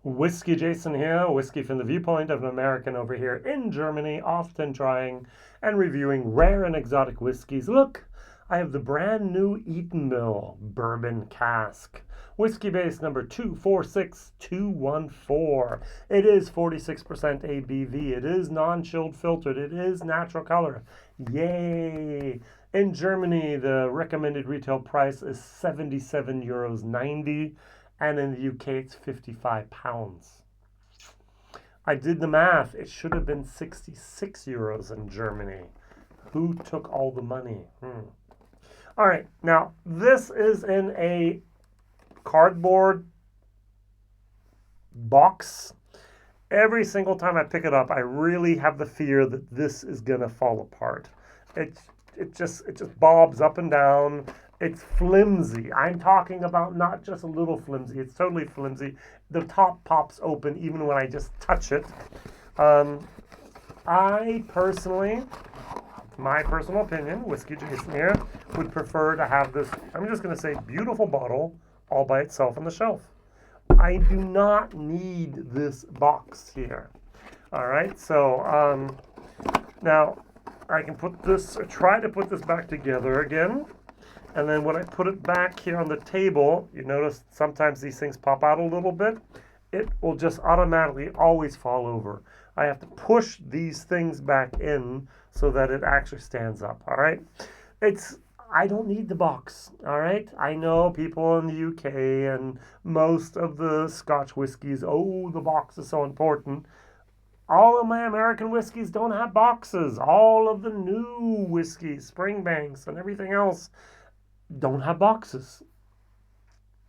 WhiskyJason here, whiskey from the viewpoint of an American over here in Germany, often trying and reviewing rare and exotic whiskeys. Look, I have the brand new Eden Mill Bourbon Cask, Whiskybase number 246214. It is 46% ABV. It is non-chilled filtered. It is natural color. Yay! In Germany, the recommended retail price is €77.90. And in the UK, it's £55. I did the math. It should have been €66 in Germany. Who took all the money? All right. Now, this is in a cardboard box. Every single time I pick it up, I really have the fear that this is going to fall apart. It just bobs up and down. It's flimsy. I'm talking about not just a little flimsy. It's totally flimsy. The top pops open even when I just touch it. I personally, my personal opinion, WhiskyJason here, would prefer to have this, I'm just going to say, beautiful bottle all by itself on the shelf. I do not need this box here. All right, so now I can put this, or try to put this back together again. And then when I put it back here on the table, you notice sometimes these things pop out a little bit. It will just automatically always fall over. I have to push these things back in so that it actually stands up, all right? I don't need the box, all right? I know people in the UK and most of the Scotch whiskies, oh, the box is so important. All of my American whiskeys don't have boxes. All of the new whiskeys, Springbanks and everything else, don't have boxes.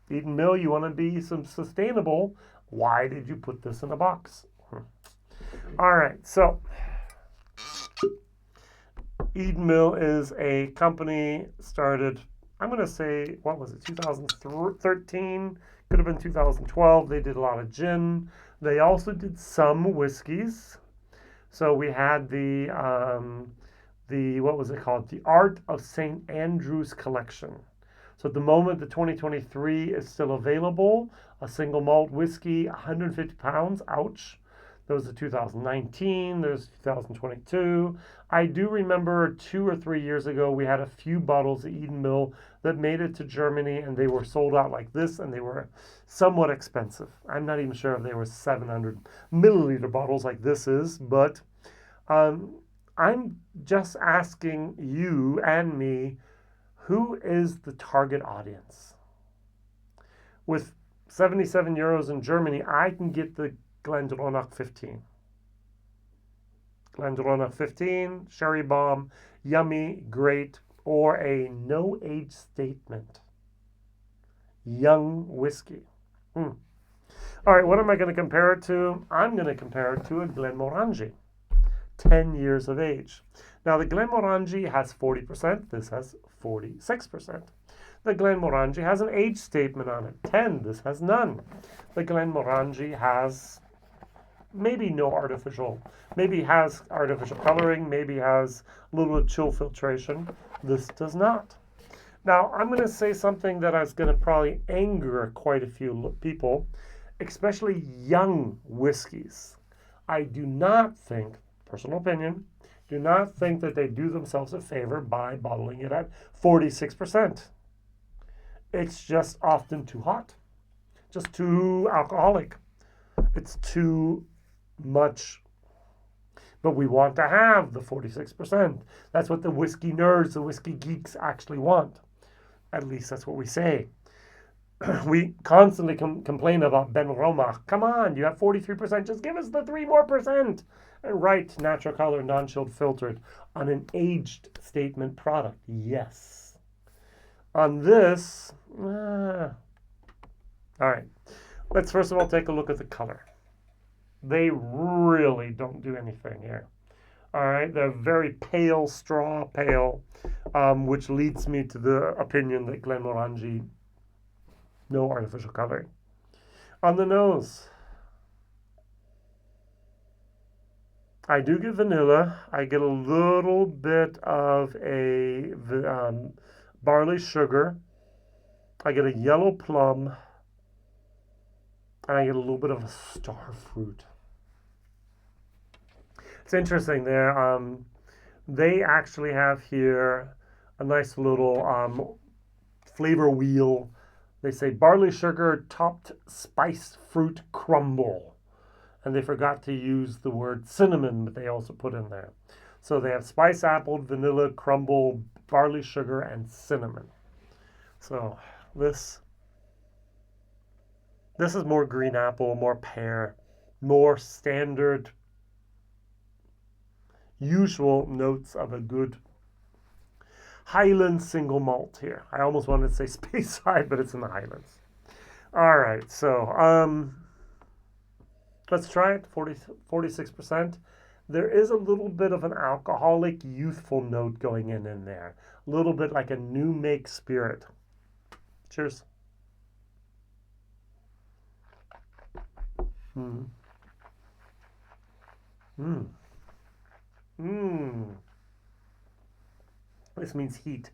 Eden Mill, you want to be some sustainable. Why did you put this in a box? All right, so Eden Mill is a company started, I'm going to say, what was it, 2013? Could have been 2012. They did a lot of gin. They also did some whiskeys. So we had the what was it called? The Art of St. Andrew's collection. So at the moment, the 2023 is still available. A single malt whiskey, 150 pounds, ouch. There was the 2019, there's 2022. I do remember 2 or 3 years ago, we had a few bottles of Eden Mill that made it to Germany and they were sold out like this and they were somewhat expensive. I'm not even sure if they were 700 milliliter bottles like this is, but I'm just asking you and me, who is the target audience? With €77 in Germany, I can get the Glendronach 15. Glendronach 15, Sherry Bomb, yummy, great, or a no age statement. Young whiskey. All right, what am I going to compare it to? I'm going to compare it to a Glenmorangie. 10 years of age. Now the Glenmorangie has 40%, this has 46%. The Glenmorangie has an age statement on it, 10, this has none. The Glenmorangie has maybe no artificial, maybe has artificial coloring, maybe has a little chill filtration. This does not. Now I'm going to say something that is going to probably anger quite a few people, especially young whiskeys. I do not think, personal opinion, do not think that they do themselves a favor by bottling it at 46%. It's just often too hot, just too alcoholic. It's too much. But we want to have the 46%. That's what the whiskey nerds, the whiskey geeks actually want. At least that's what we say. We constantly complain about Ben Romach. Come on, you have 43%. Just give us the 3 more percent. And write natural color, non-chilled filtered on an aged statement product. Yes. On this, all right. Let's first of all take a look at the color. They really don't do anything here. All right, they're very pale, straw pale, which leads me to the opinion that Glenmorangie, no artificial coloring. On the nose, I do get vanilla. I get a little bit of a barley sugar. I get a yellow plum. And I get a little bit of a star fruit. It's interesting there. They actually have here a nice little flavor wheel. They say barley sugar topped spiced fruit crumble. And they forgot to use the word cinnamon, but they also put in there. So they have spice apple, vanilla, crumble, barley sugar, and cinnamon. So this is more green apple, more pear, more standard, usual notes of a good Highland single malt here. I almost wanted to say Speyside, but it's in the Highlands. All right, so let's try it. 46%. There is a little bit of an alcoholic, youthful note going in there. A little bit like a new make spirit. Cheers. Mm. Mm. Mm. This means heat.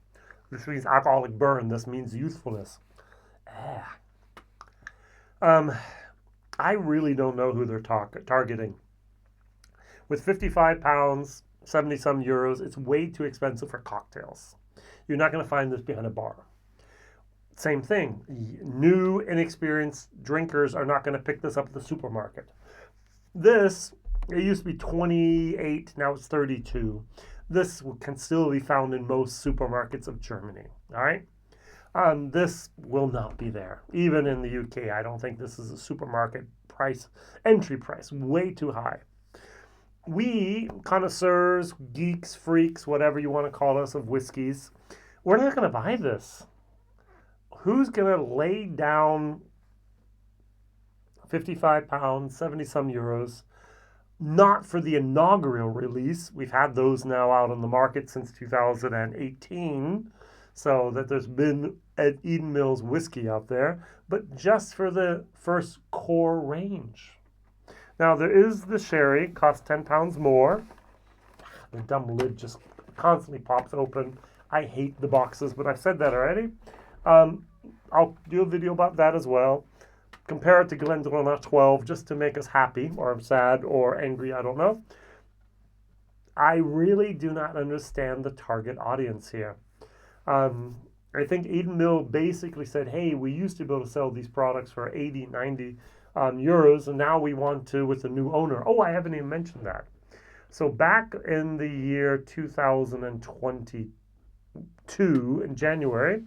This means alcoholic burn. This means youthfulness. I really don't know who they're targeting. With 55 pounds, 70 some euros, it's way too expensive for cocktails. You're not going to find this behind a bar. Same thing. New, inexperienced drinkers are not going to pick this up at the supermarket. This, it used to be 28, now it's 32. This can still be found in most supermarkets of Germany. All right. This will not be there. Even in the UK, I don't think this is a supermarket price, entry price, way too high. We, connoisseurs, geeks, freaks, whatever you want to call us, of whiskeys, we're not going to buy this. Who's going to lay down 55 pounds, 70 some euros, not for the inaugural release? We've had those now out on the market since 2018, so that there's been an Eden Mill's whiskey out there, but just for the first core range. Now, there is the sherry, costs 10 pounds more. The dumb lid just constantly pops open. I hate the boxes, but I've said that already. I'll do a video about that as well. Compare it to Glendronach 12 just to make us happy or sad or angry, I don't know. I really do not understand the target audience here. I think Eden Mill basically said, hey, we used to be able to sell these products for 80, 90 euros, and now we want to with a new owner. Oh, I haven't even mentioned that. So back in the year 2022, in January,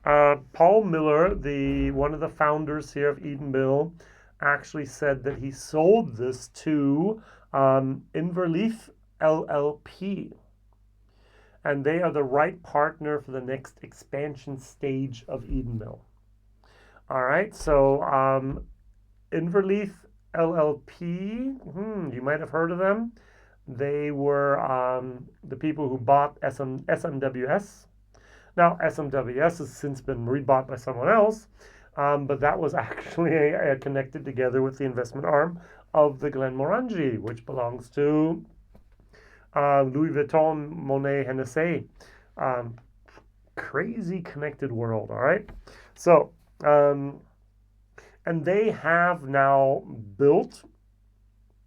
Paul Miller, one of the founders here of Eden Mill, actually said that he sold this to Inverleaf LLP. And they are the right partner for the next expansion stage of Eden Mill. All right, so Inverleaf LLP, you might have heard of them. They were the people who bought SMWS. Now, SMWS has since been rebought by someone else, but that was actually connected together with the investment arm of the Glenmorangie, which belongs to Louis Vuitton, Monet, Hennessy. Crazy connected world, all right? So, and they have now built,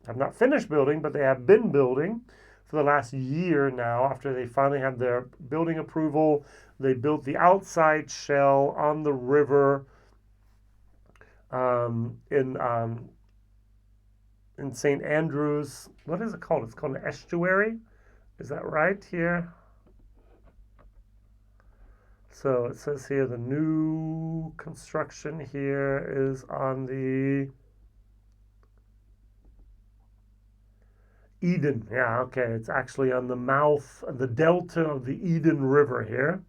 have not finished building, but they have been building for the last year now. After they finally had their building approval, they built the outside shell on the river in St. Andrews. What is it called? It's called an estuary. Is that right here? So it says here the new construction here is on the Eden. Yeah, okay. It's actually on the mouth, the delta of the Eden River here.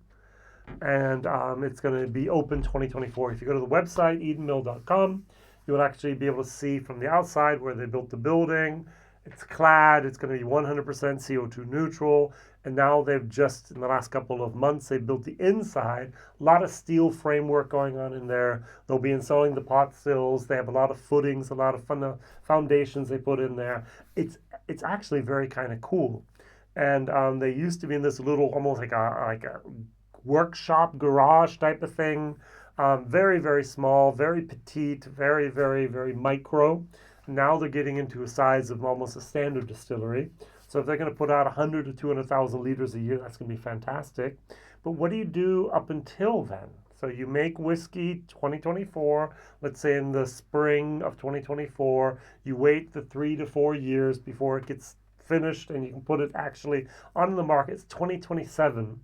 And it's going to be open 2024. If you go to the website, edenmill.com, you will actually be able to see from the outside where they built the building. It's clad. It's going to be 100% CO2 neutral. And now they've just, in the last couple of months, they've built the inside. A lot of steel framework going on in there. They'll be installing the pot stills. They have a lot of footings, a lot of foundations they put in there. It's actually very kind of cool. And they used to be in this little, almost like a workshop garage type of thing. Very, very small, very petite, very, very, very micro. Now they're getting into a size of almost a standard distillery. So if they're going to put out 100 to 200,000 liters a year, that's going to be fantastic. But what do you do up until then? So you make whiskey 2024, let's say in the spring of 2024. You wait the 3 to 4 years before it gets finished and you can put it actually on the market. It's 2027.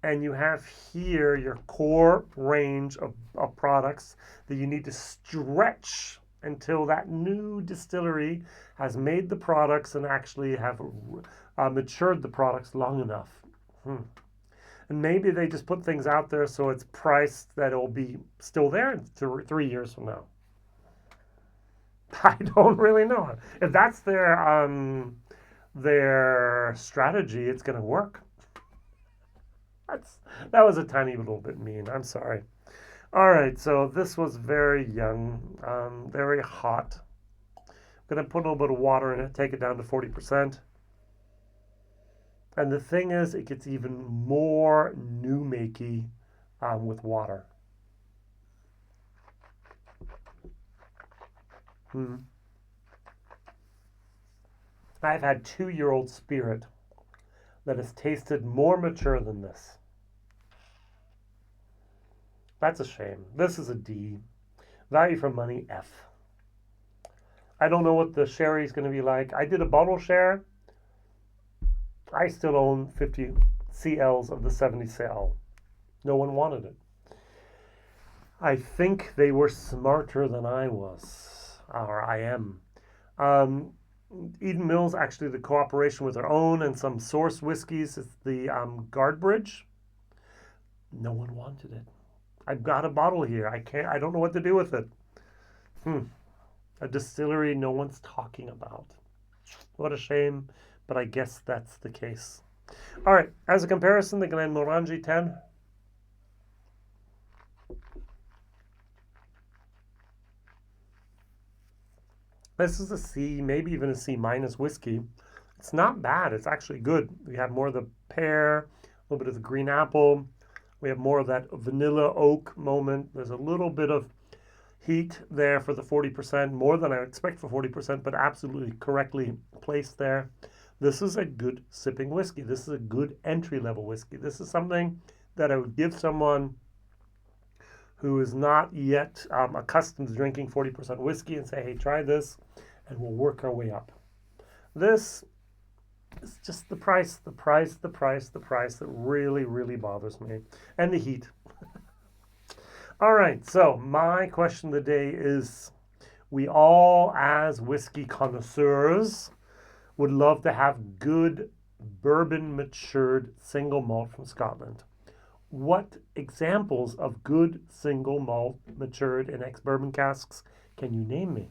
And you have here your core range of products that you need to stretch until that new distillery has made the products and actually have matured the products long enough. And maybe they just put things out there so it's priced that it'll be still there in 3 years from now. I don't really know. If that's their strategy, it's going to work. That was a tiny little bit mean. I'm sorry. All right, so this was very young, very hot. I'm going to put a little bit of water in it, take it down to 40%. And the thing is, it gets even more new-makey with water. I've had 2-year-old spirit that has tasted more mature than this. That's a shame. This is a D. Value for money, F. I don't know what the sherry is going to be like. I did a bottle share. I still own 50 CLs of the 70 CL. No one wanted it. I think they were smarter than I was, or I am. Eden Mill's actually the cooperation with their own and some source whiskeys. It's the Guardbridge. No one wanted it. I've got a bottle here. I don't know what to do with it. A distillery no one's talking about. What a shame, but I guess that's the case. All right, as a comparison, the Glenmorangie 10. This is a C, maybe even a C minus whiskey. It's not bad. It's actually good. We have more of the pear, a little bit of the green apple. We have more of that vanilla oak moment. There's a little bit of heat there for the 40%, more than I expect for 40%, but absolutely correctly placed there. This is a good sipping whiskey. This is a good entry-level whiskey. This is something that I would give someone who is not yet accustomed to drinking 40% whiskey and say, hey, try this, and we'll work our way up. This is just the price that really, really bothers me. And the heat. All right, so my question of the day is, we all, as whiskey connoisseurs, would love to have good bourbon matured single malt from Scotland. What examples of good single malt matured in ex-bourbon casks can you name me?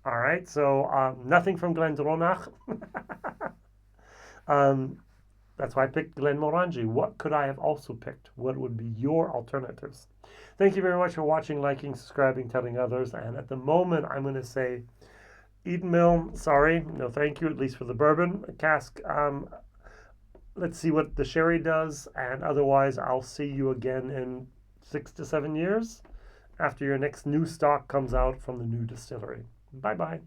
All right, so nothing from Glendronach. That's why I picked Glenmorangie. What could I have also picked? What would be your alternatives? Thank you very much for watching, liking, subscribing, telling others. And at the moment, I'm going to say Eden Mill, sorry, no thank you, at least for the bourbon cask. Let's see what the sherry does. And otherwise, I'll see you again in 6 to 7 years after your next new stock comes out from the new distillery. Bye-bye.